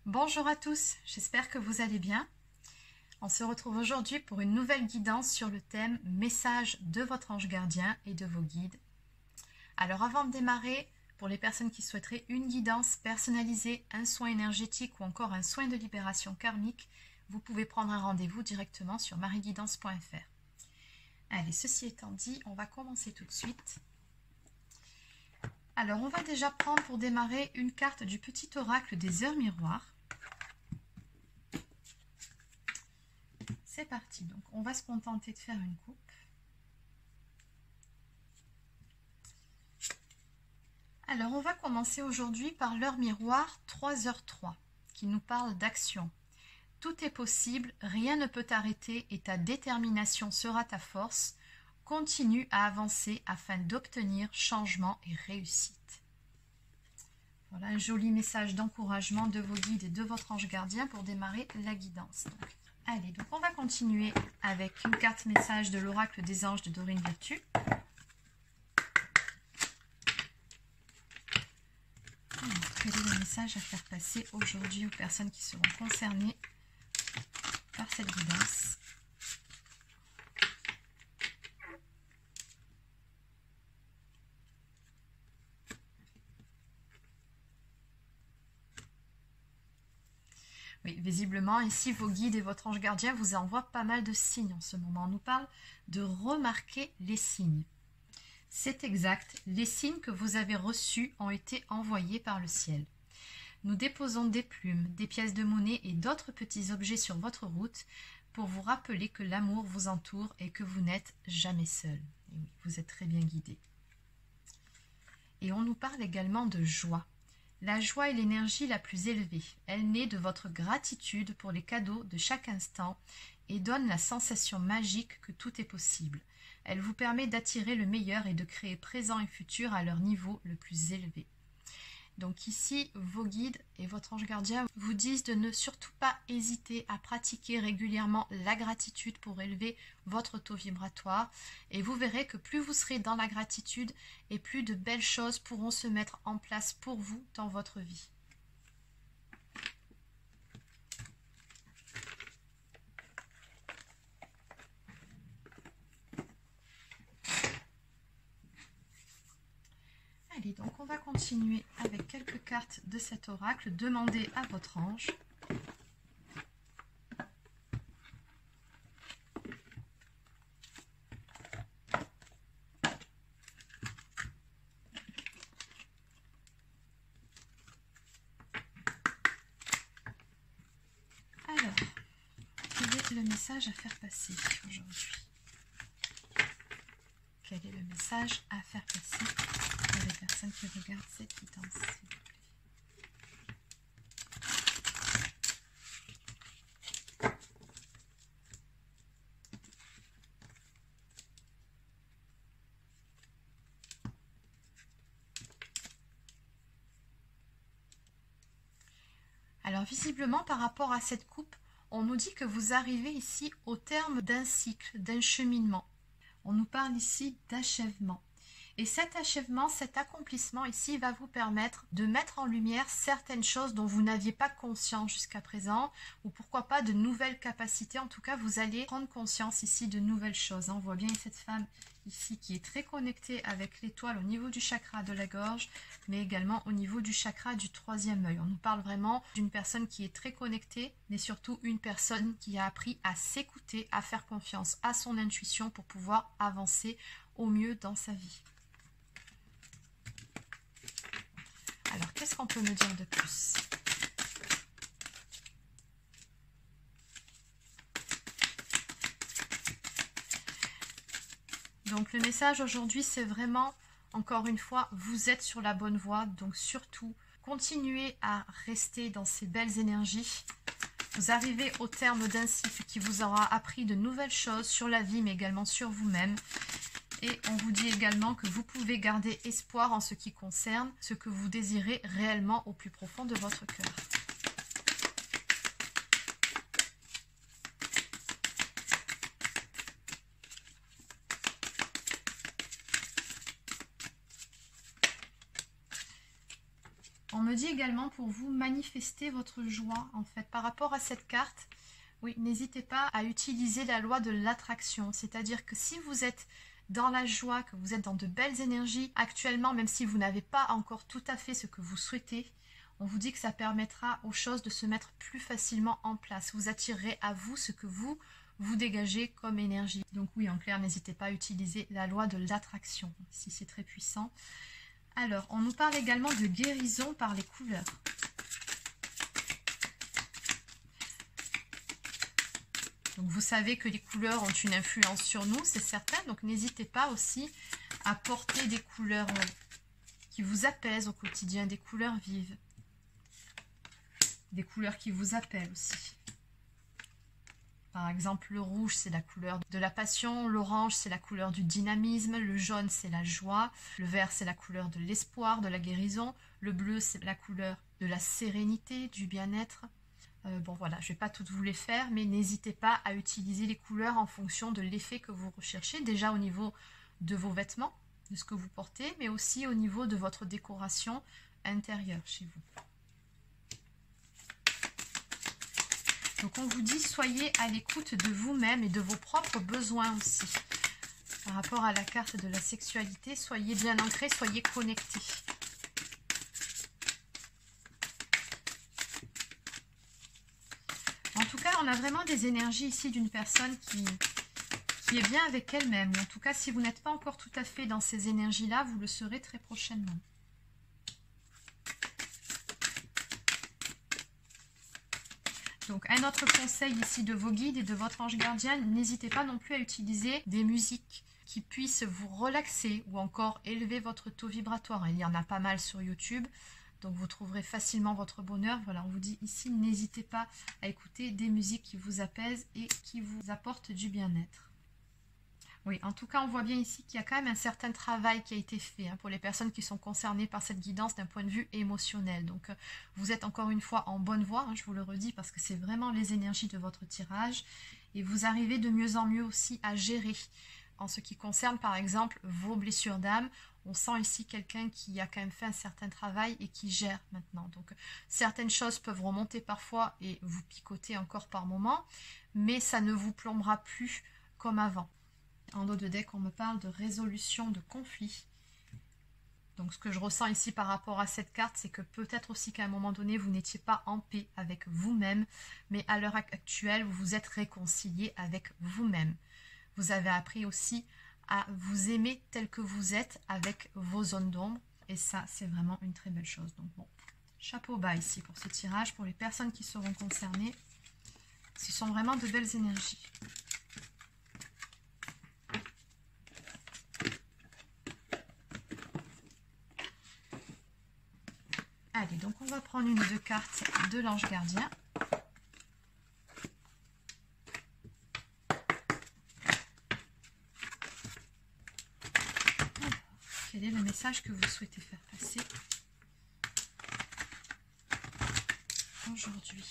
Bonjour à tous, j'espère que vous allez bien. On se retrouve aujourd'hui pour une nouvelle guidance sur le thème « Message de votre ange gardien et de vos guides ». Alors avant de démarrer, pour les personnes qui souhaiteraient une guidance personnalisée, un soin énergétique ou encore un soin de libération karmique, vous pouvez prendre un rendez-vous directement sur marieguidance.fr. Allez, ceci étant dit, on va commencer tout de suite. Alors on va déjà prendre pour démarrer une carte du petit oracle des heures miroirs. C'est parti, donc on va se contenter de faire une coupe. Alors on va commencer aujourd'hui par l'heure miroir 3h03 qui nous parle d'action. Tout est possible, rien ne peut t'arrêter et ta détermination sera ta force. Continue à avancer afin d'obtenir changement et réussite. Voilà un joli message d'encouragement de vos guides et de votre ange gardien pour démarrer la guidance. Allez, donc on va continuer avec une carte message de l'oracle des anges de Dorine Virtue. Alors, quel est le message à faire passer aujourd'hui aux personnes qui seront concernées par cette guidance? Oui, visiblement, ici, vos guides et votre ange gardien vous envoient pas mal de signes en ce moment. On nous parle de remarquer les signes. C'est exact, les signes que vous avez reçus ont été envoyés par le ciel. Nous déposons des plumes, des pièces de monnaie et d'autres petits objets sur votre route pour vous rappeler que l'amour vous entoure et que vous n'êtes jamais seul. Et oui, vous êtes très bien guidé. Et on nous parle également de joie. La joie est l'énergie la plus élevée. Elle naît de votre gratitude pour les cadeaux de chaque instant et donne la sensation magique que tout est possible. Elle vous permet d'attirer le meilleur et de créer présent et futur à leur niveau le plus élevé. Donc ici, vos guides et votre ange gardien vous disent de ne surtout pas hésiter à pratiquer régulièrement la gratitude pour élever votre taux vibratoire. Et vous verrez que plus vous serez dans la gratitude et plus de belles choses pourront se mettre en place pour vous dans votre vie. Allez, donc on va continuer avec quelques cartes de cet oracle. Demandez à votre ange. Alors, quel est le message à faire passer aujourd'hui? Quel est le message à faire passer pour les personnes qui regardent cette guidance, s'il vous plaît? Alors visiblement, par rapport à cette coupe, on nous dit que vous arrivez ici au terme d'un cycle, d'un cheminement. On nous parle ici d'achèvement. Et cet achèvement, cet accomplissement ici va vous permettre de mettre en lumière certaines choses dont vous n'aviez pas conscience jusqu'à présent, ou pourquoi pas de nouvelles capacités. En tout cas, vous allez prendre conscience ici de nouvelles choses. On voit bien cette femme ici qui est très connectée avec l'étoile au niveau du chakra de la gorge, mais également au niveau du chakra du troisième œil. On nous parle vraiment d'une personne qui est très connectée, mais surtout une personne qui a appris à s'écouter, à faire confiance à son intuition pour pouvoir avancer au mieux dans sa vie. Alors, qu'est-ce qu'on peut me dire de plus? Donc, le message aujourd'hui, c'est vraiment, encore une fois, vous êtes sur la bonne voie. Donc, surtout, continuez à rester dans ces belles énergies. Vous arrivez au terme d'un cycle qui vous aura appris de nouvelles choses sur la vie, mais également sur vous-même. Et on vous dit également que vous pouvez garder espoir en ce qui concerne ce que vous désirez réellement au plus profond de votre cœur. On me me dit également pour vous, manifester votre joie en fait par rapport à cette carte. Oui, n'hésitez pas à utiliser la loi de l'attraction, c'est-à-dire que si vous êtes dans la joie, que vous êtes dans de belles énergies actuellement, même si vous n'avez pas encore tout à fait ce que vous souhaitez, on vous dit que ça permettra aux choses de se mettre plus facilement en place. Vous attirerez à vous ce que vous dégagez comme énergie. Donc oui, en clair, n'hésitez pas à utiliser la loi de l'attraction, si c'est très puissant. Alors, on nous parle également de guérison par les couleurs. Donc vous savez que les couleurs ont une influence sur nous, c'est certain. Donc n'hésitez pas aussi à porter des couleurs qui vous apaisent au quotidien, des couleurs vives. Des couleurs qui vous appellent aussi. Par exemple, le rouge, c'est la couleur de la passion, l'orange, c'est la couleur du dynamisme, le jaune, c'est la joie, le vert, c'est la couleur de l'espoir, de la guérison, le bleu, c'est la couleur de la sérénité, du bien-être. Bon voilà, je ne vais pas toutes vous les faire, mais n'hésitez pas à utiliser les couleurs en fonction de l'effet que vous recherchez, déjà au niveau de vos vêtements, de ce que vous portez, mais aussi au niveau de votre décoration intérieure chez vous. Donc on vous dit, soyez à l'écoute de vous-même et de vos propres besoins aussi. Par rapport à la carte de la sexualité, soyez bien ancrés, soyez connectés. En tout cas, on a vraiment des énergies ici d'une personne qui est bien avec elle-même. En tout cas, si vous n'êtes pas encore tout à fait dans ces énergies-là, vous le serez très prochainement. Donc, un autre conseil ici de vos guides et de votre ange gardien, n'hésitez pas non plus à utiliser des musiques qui puissent vous relaxer ou encore élever votre taux vibratoire. Il y en a pas mal sur YouTube. Donc vous trouverez facilement votre bonheur. Voilà, on vous dit ici, n'hésitez pas à écouter des musiques qui vous apaisent et qui vous apportent du bien-être. Oui, en tout cas, on voit bien ici qu'il y a quand même un certain travail qui a été fait pour les personnes qui sont concernées par cette guidance d'un point de vue émotionnel. Donc, vous êtes encore une fois en bonne voie, je vous le redis, parce que c'est vraiment les énergies de votre tirage. Et vous arrivez de mieux en mieux aussi à gérer. En ce qui concerne, par exemple, vos blessures d'âme, on sent ici quelqu'un qui a quand même fait un certain travail et qui gère maintenant. Donc, certaines choses peuvent remonter parfois et vous picoter encore par moment, mais ça ne vous plombera plus comme avant. En dos de deck, on me parle de résolution de conflits. Donc, ce que je ressens ici par rapport à cette carte, c'est que peut-être aussi qu'à un moment donné, vous n'étiez pas en paix avec vous-même, mais à l'heure actuelle, vous vous êtes réconcilié avec vous-même. Vous avez appris aussi à vous aimer tel que vous êtes avec vos zones d'ombre. Et ça, c'est vraiment une très belle chose. Donc bon, chapeau bas ici pour ce tirage. Pour les personnes qui seront concernées, ce sont vraiment de belles énergies. Allez, donc on va prendre une ou deux cartes de l'ange gardien. Quel est le message que vous souhaitez faire passer aujourd'hui?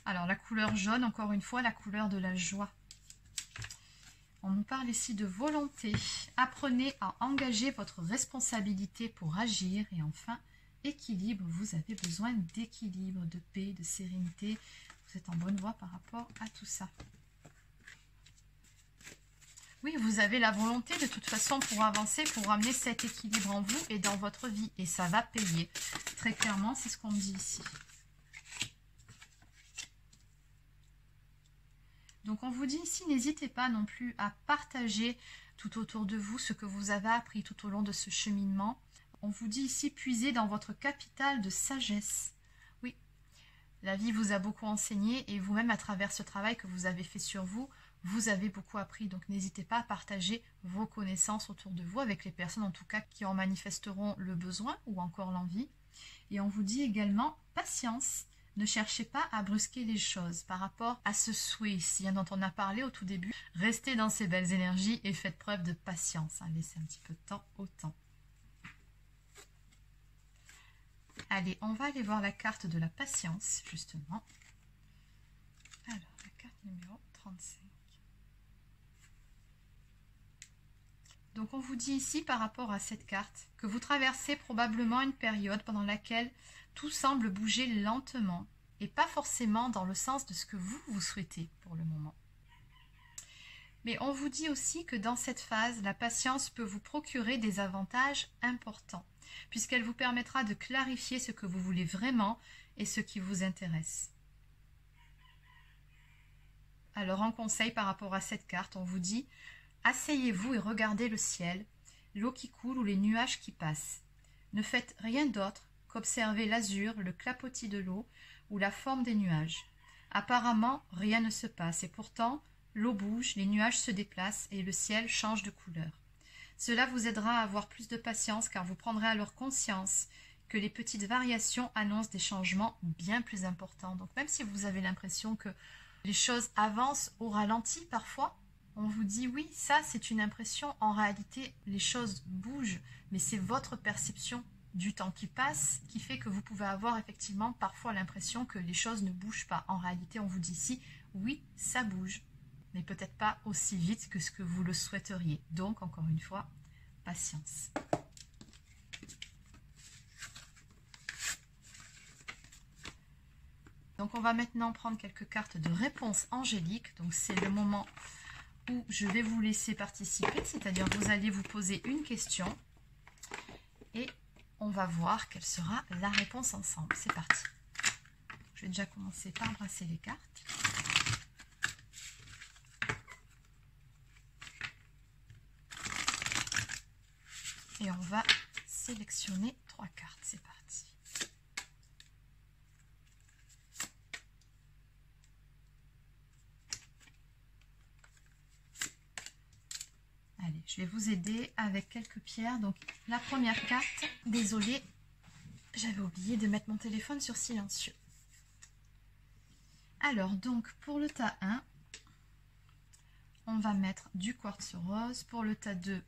Alors, la couleur jaune, encore une fois, la couleur de la joie. On nous parle ici de volonté. Apprenez à engager votre responsabilité pour agir. Et enfin, équilibre. Vous avez besoin d'équilibre, de paix, de sérénité. Vous êtes en bonne voie par rapport à tout ça. Oui, vous avez la volonté de toute façon pour avancer, pour amener cet équilibre en vous et dans votre vie. Et ça va payer. Très clairement, c'est ce qu'on me dit ici. Donc on vous dit ici, n'hésitez pas non plus à partager tout autour de vous ce que vous avez appris tout au long de ce cheminement. On vous dit ici, puisez dans votre capital de sagesse. Oui, la vie vous a beaucoup enseigné et vous-même à travers ce travail que vous avez fait sur vous, vous avez beaucoup appris. Donc n'hésitez pas à partager vos connaissances autour de vous avec les personnes en tout cas qui en manifesteront le besoin ou encore l'envie. Et on vous dit également, patience. Ne cherchez pas à brusquer les choses par rapport à ce souhait ici dont on a parlé au tout début. Restez dans ces belles énergies et faites preuve de patience. Laissez un petit peu de temps au temps. Allez, on va aller voir la carte de la patience, justement. 35. Donc on vous dit ici par rapport à cette carte que vous traversez probablement une période pendant laquelle tout semble bouger lentement et pas forcément dans le sens de ce que vous souhaitez pour le moment. Mais on vous dit aussi que dans cette phase, la patience peut vous procurer des avantages importants, puisqu'elle vous permettra de clarifier ce que vous voulez vraiment et ce qui vous intéresse. Alors en conseil par rapport à cette carte, on vous dit « Asseyez-vous et regardez le ciel, l'eau qui coule ou les nuages qui passent. Ne faites rien d'autre qu'observer l'azur, le clapotis de l'eau ou la forme des nuages. Apparemment, rien ne se passe et pourtant, l'eau bouge, les nuages se déplacent et le ciel change de couleur. Cela vous aidera à avoir plus de patience car vous prendrez alors conscience que les petites variations annoncent des changements bien plus importants. » Donc même si vous avez l'impression que les choses avancent au ralenti parfois, on vous dit oui, ça c'est une impression, en réalité les choses bougent, mais c'est votre perception du temps qui passe qui fait que vous pouvez avoir effectivement parfois l'impression que les choses ne bougent pas. En réalité, on vous dit ici, oui, ça bouge, mais peut-être pas aussi vite que ce que vous le souhaiteriez. Donc, encore une fois, patience. Donc, on va maintenant prendre quelques cartes de réponse angélique. Donc, c'est le moment où je vais vous laisser participer, c'est-à-dire vous allez vous poser une question et on va voir quelle sera la réponse ensemble. C'est parti. Je vais déjà commencer par brasser les cartes. Et on va sélectionner 3 cartes. C'est parti. Allez, je vais vous aider avec quelques pierres. Donc, la première carte, désolée, j'avais oublié de mettre mon téléphone sur silencieux. Alors, donc, pour le tas 1, on va mettre du quartz rose. Pour le tas 2,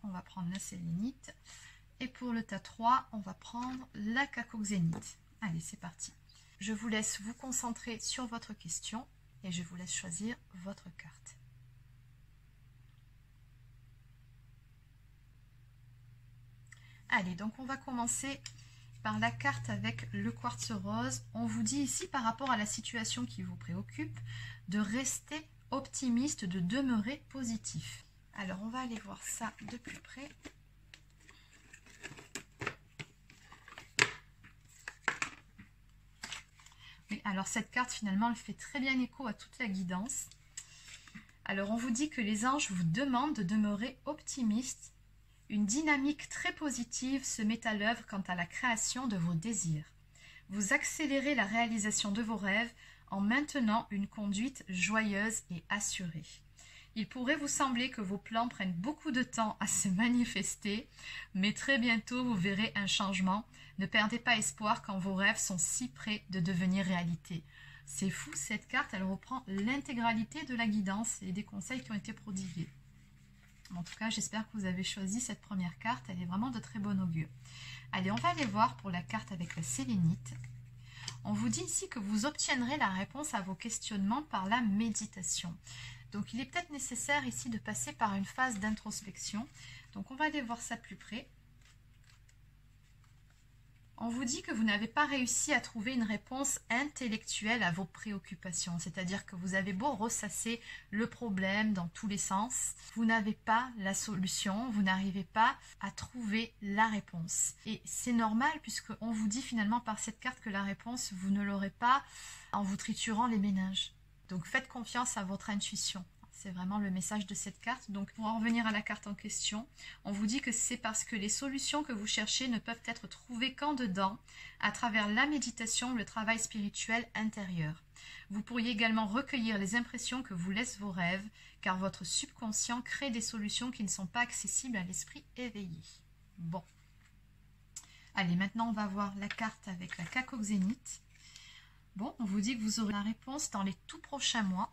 on va prendre la sélénite. Et pour le tas 3, on va prendre la cacoxénite. Allez, c'est parti. Je vous laisse vous concentrer sur votre question et je vous laisse choisir votre carte. Allez, donc on va commencer par la carte avec le quartz rose. On vous dit ici, par rapport à la situation qui vous préoccupe, de rester optimiste, de demeurer positif. Alors, on va aller voir ça de plus près. Oui, alors cette carte, finalement, elle fait très bien écho à toute la guidance. Alors, on vous dit que les anges vous demandent de demeurer optimiste. Une dynamique très positive se met à l'œuvre quant à la création de vos désirs. Vous accélérez la réalisation de vos rêves en maintenant une conduite joyeuse et assurée. Il pourrait vous sembler que vos plans prennent beaucoup de temps à se manifester, mais très bientôt vous verrez un changement. Ne perdez pas espoir quand vos rêves sont si près de devenir réalité. C'est fou, cette carte, elle reprend l'intégralité de la guidance et des conseils qui ont été prodigués. En tout cas, j'espère que vous avez choisi cette première carte. Elle est vraiment de très bon augure. Allez, on va aller voir pour la carte avec la sélénite. On vous dit ici que vous obtiendrez la réponse à vos questionnements par la méditation. Donc, il est peut-être nécessaire ici de passer par une phase d'introspection. Donc, on va aller voir ça plus près. On vous dit que vous n'avez pas réussi à trouver une réponse intellectuelle à vos préoccupations. C'est-à-dire que vous avez beau ressasser le problème dans tous les sens, vous n'avez pas la solution, vous n'arrivez pas à trouver la réponse. Et c'est normal puisqu'on vous dit finalement par cette carte que la réponse, vous ne l'aurez pas en vous triturant les méninges. Donc faites confiance à votre intuition. C'est vraiment le message de cette carte. Donc pour en revenir à la carte en question, on vous dit que c'est parce que les solutions que vous cherchez ne peuvent être trouvées qu'en dedans, à travers la méditation, le travail spirituel intérieur. Vous pourriez également recueillir les impressions que vous laissent vos rêves, car votre subconscient crée des solutions qui ne sont pas accessibles à l'esprit éveillé. Bon. Allez, maintenant on va voir la carte avec la cacoxénite. Bon, on vous dit que vous aurez la réponse dans les tout prochains mois.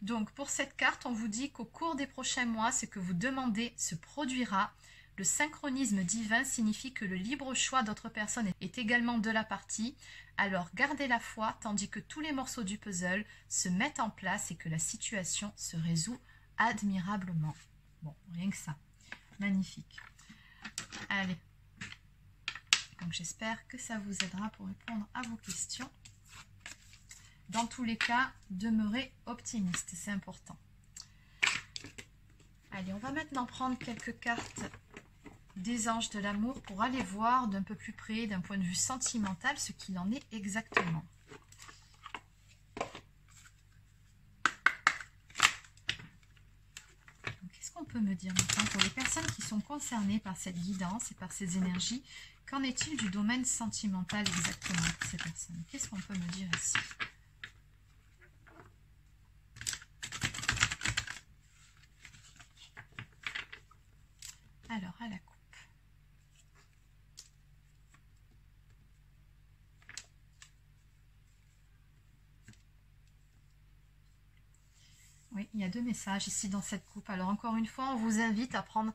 Donc pour cette carte, on vous dit qu'au cours des prochains mois, ce que vous demandez se produira. Le synchronisme divin signifie que le libre choix d'autres personnes est également de la partie. Alors gardez la foi tandis que tous les morceaux du puzzle se mettent en place et que la situation se résout admirablement. Bon, rien que ça. Magnifique. Allez. Donc j'espère que ça vous aidera pour répondre à vos questions. Dans tous les cas, demeurez optimiste, c'est important. Allez, on va maintenant prendre quelques cartes des anges de l'amour pour aller voir d'un peu plus près, d'un point de vue sentimental, ce qu'il en est exactement. Qu'est-ce qu'on peut me dire maintenant pour les personnes qui sont concernées par cette guidance et par ces énergies? Qu'en est-il du domaine sentimental exactement pour ces personnes? Qu'est-ce qu'on peut me dire ici? Alors, à la coupe. Oui, il y a 2 messages ici dans cette coupe. Alors, encore une fois, on vous invite à prendre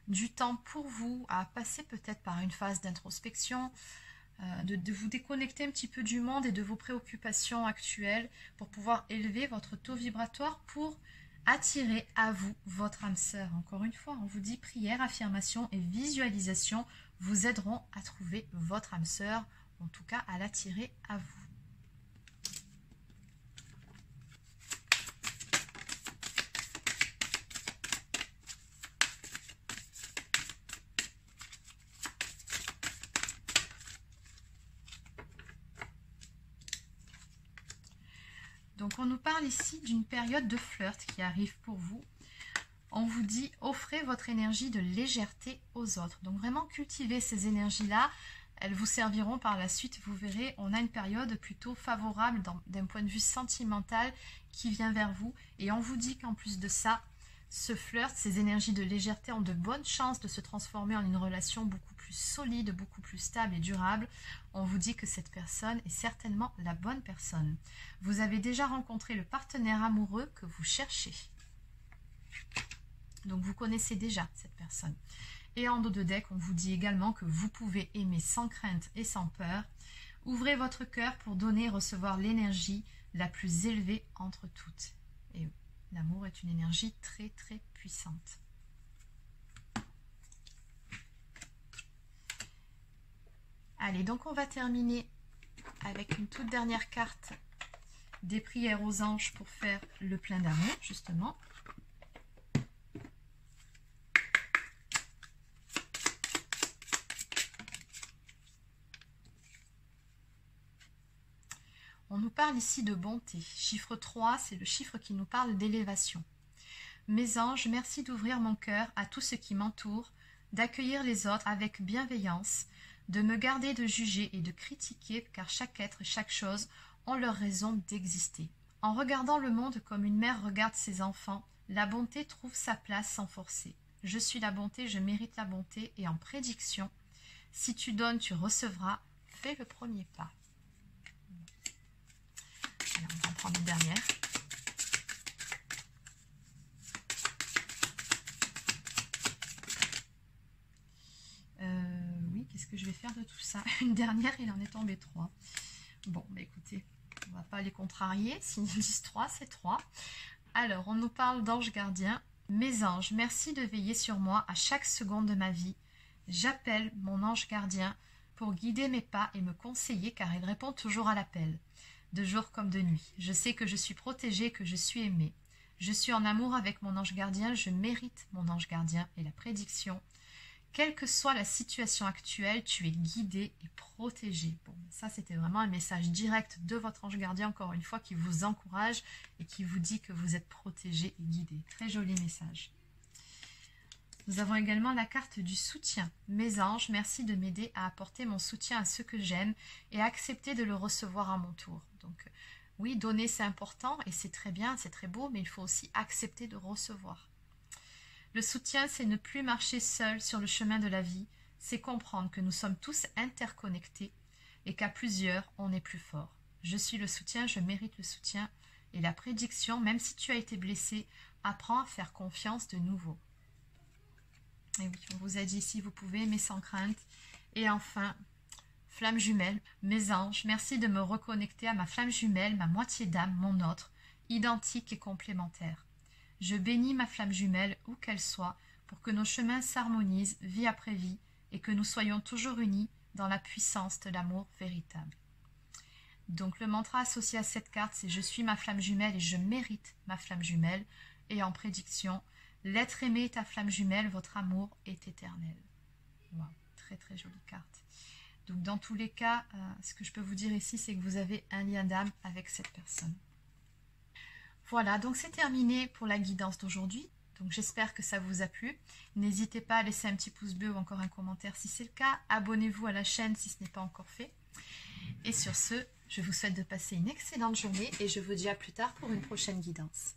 du temps pour vous, à passer peut-être par une phase d'introspection, de vous déconnecter un petit peu du monde et de vos préoccupations actuelles pour pouvoir élever votre taux vibratoire pour attirer à vous votre âme sœur. Encore une fois, on vous dit prière, affirmation et visualisation vous aideront à trouver votre âme sœur, en tout cas à l'attirer à vous. Donc on nous parle ici d'une période de flirt qui arrive pour vous. On vous dit offrez votre énergie de légèreté aux autres. Donc vraiment cultivez ces énergies-là. Elles vous serviront par la suite. Vous verrez, on a une période plutôt favorable d'un point de vue sentimental qui vient vers vous. Et on vous dit qu'en plus de ça, ce flirt, ces énergies de légèreté ont de bonnes chances de se transformer en une relation beaucoup plus solide, beaucoup plus stable et durable. On vous dit que cette personne est certainement la bonne personne. Vous avez déjà rencontré le partenaire amoureux que vous cherchez. Donc vous connaissez déjà cette personne. Et en dos de deck, on vous dit également que vous pouvez aimer sans crainte et sans peur. Ouvrez votre cœur pour donner et recevoir l'énergie la plus élevée entre toutes. Et oui, l'amour est une énergie très très puissante. Allez, donc on va terminer avec une toute dernière carte des prières aux anges pour faire le plein d'amour, justement. On nous parle ici de bonté. Chiffre 3, c'est le chiffre qui nous parle d'élévation. Mes anges, merci d'ouvrir mon cœur à tout ce qui m'entoure, d'accueillir les autres avec bienveillance, de me garder de juger et de critiquer, car chaque être, chaque chose ont leur raison d'exister. En regardant le monde comme une mère regarde ses enfants, la bonté trouve sa place sans forcer. Je suis la bonté, je mérite la bonté, et en prédiction, si tu donnes, tu recevras, fais le premier pas. Alors, on va en prendre une dernière. Oui, qu'est-ce que je vais faire de tout ça? Une dernière, il en est tombé 3. Bon, bah écoutez, on ne va pas les contrarier. S'ils disent 3, c'est 3. Alors, on nous parle d'anges gardiens. Mes anges, merci de veiller sur moi à chaque seconde de ma vie. J'appelle mon ange gardien pour guider mes pas et me conseiller, car il répond toujours à l'appel, de jour comme de nuit. Je sais que je suis protégée, que je suis aimée. Je suis en amour avec mon ange gardien, je mérite mon ange gardien et la prédiction. Quelle que soit la situation actuelle, tu es guidé et protégé. Bon, ça, c'était vraiment un message direct de votre ange gardien, encore une fois, qui vous encourage et qui vous dit que vous êtes protégé et guidé. Très joli message. Nous avons également la carte du soutien. Mes anges, merci de m'aider à apporter mon soutien à ceux que j'aime et à accepter de le recevoir à mon tour. Donc, oui, donner, c'est important et c'est très bien, c'est très beau, mais il faut aussi accepter de recevoir. Le soutien, c'est ne plus marcher seul sur le chemin de la vie, c'est comprendre que nous sommes tous interconnectés et qu'à plusieurs, on est plus fort. Je suis le soutien, je mérite le soutien et la prédiction, même si tu as été blessé, apprends à faire confiance de nouveau. Et oui, on vous a dit si vous pouvez, mais sans crainte. Et enfin, flamme jumelle, mes anges, merci de me reconnecter à ma flamme jumelle, ma moitié d'âme, mon autre, identique et complémentaire. Je bénis ma flamme jumelle, où qu'elle soit, pour que nos chemins s'harmonisent vie après vie et que nous soyons toujours unis dans la puissance de l'amour véritable. Donc le mantra associé à cette carte, c'est « Je suis ma flamme jumelle et je mérite ma flamme jumelle ». Et en prédiction, « L'être aimé est ta flamme jumelle, votre amour est éternel ». Wow, très très jolie carte. Donc dans tous les cas, ce que je peux vous dire ici, c'est que vous avez un lien d'âme avec cette personne. Voilà, donc c'est terminé pour la guidance d'aujourd'hui. Donc j'espère que ça vous a plu. N'hésitez pas à laisser un petit pouce bleu ou encore un commentaire si c'est le cas. Abonnez-vous à la chaîne si ce n'est pas encore fait. Et sur ce, je vous souhaite de passer une excellente journée et je vous dis à plus tard pour une prochaine guidance.